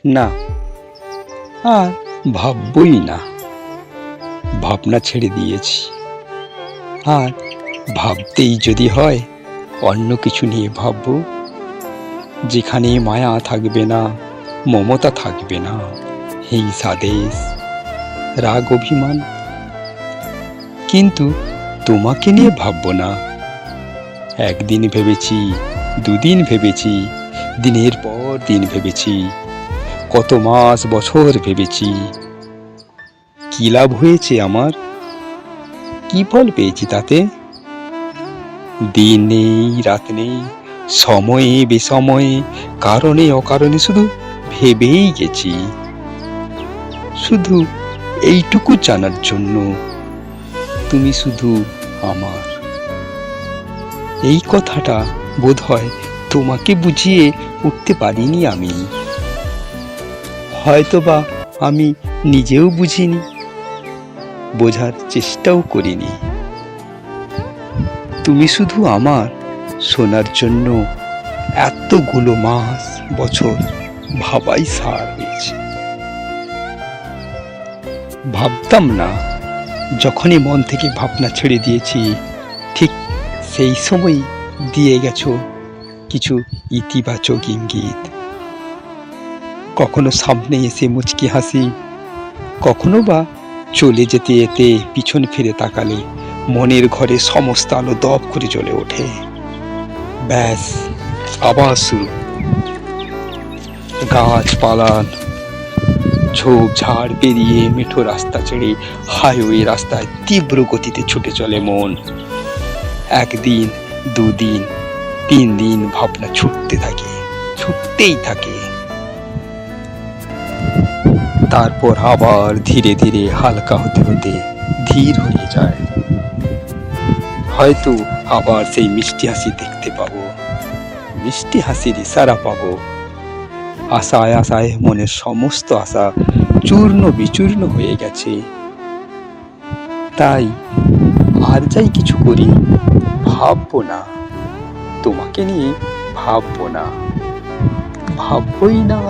না, আর ভাববই না। ভাবনা ছেড়ে দিয়েছি। আর ভাবতেই যদি হয় অন্য কিছু নিয়ে ভাববো, যেখানে মায়া থাকবে না, মমতা থাকবে না, হিংসা দেশ, রাগ অভিমান। কিন্তু তোমাকে নিয়ে ভাববো না। একদিন ভেবেছি, দুদিন ভেবেছি, দিনের পর দিন ভেবেছি, কত মাস বছর ভেবেছি। কি লাভ হয়েছে আমার? কি ফল পেয়েছি তাতে? দিন নেই, রাত নেই, সময়ে বেসময়ে, কারণে অকারণে শুধু ভেবেই গেছি। শুধু এইটুকু জানার জন্য তুমি শুধু আমার। এই কথাটা বোধহয় তোমাকে বুঝিয়ে উঠতে পারিনি আমি। হয়তোবা আমি নিজেও বুঝিনি, বোঝার চেষ্টাও করিনি। তুমি শুধু আমার শোনার জন্য এতগুলো মাস বছর ভাবাই সার হয়েছে। ভাবতাম না, যখনই মন থেকে ভাবনা ছেড়ে দিয়েছি, ঠিক সেই সময় দিয়ে গেছো কিছু ইতিবাচক ইঙ্গিত। কখনো সামনে এসে মুচকি হাসি, কখনো বা চলে যেতে যেতে পিছন ফিরে তাকালে মনের ঘরে সমস্ত আলো দপ করে জ্বলে ওঠে। ব্যাস, আবার শুরু। গাছপালা, ঝোপঝাড় পেরিয়ে মেঠো রাস্তা ছেড়ে হাইওয়ে রাস্তায় তীব্র গতিতে ছুটে চলে মন। একদিন, দুদিন, 3 দিন ভাবনা ছুটতে থাকে, ছুটতেই থাকে। তারপর আবার ধীরে ধীরে হালকা হতে হতে ধীর হয়ে যায়। হয়তো আবার সেই মিষ্টি হাসি দেখতে পাবো, মিষ্টি হাসির ইশারা পাবো। আশায় আশায় মনের সমস্ত আশা চূর্ণ বিচূর্ণ হয়ে গেছে। তাই আর যাই কিছু করি, ভাববো না, তোমাকে নিয়ে ভাববো না, ভাববোই না।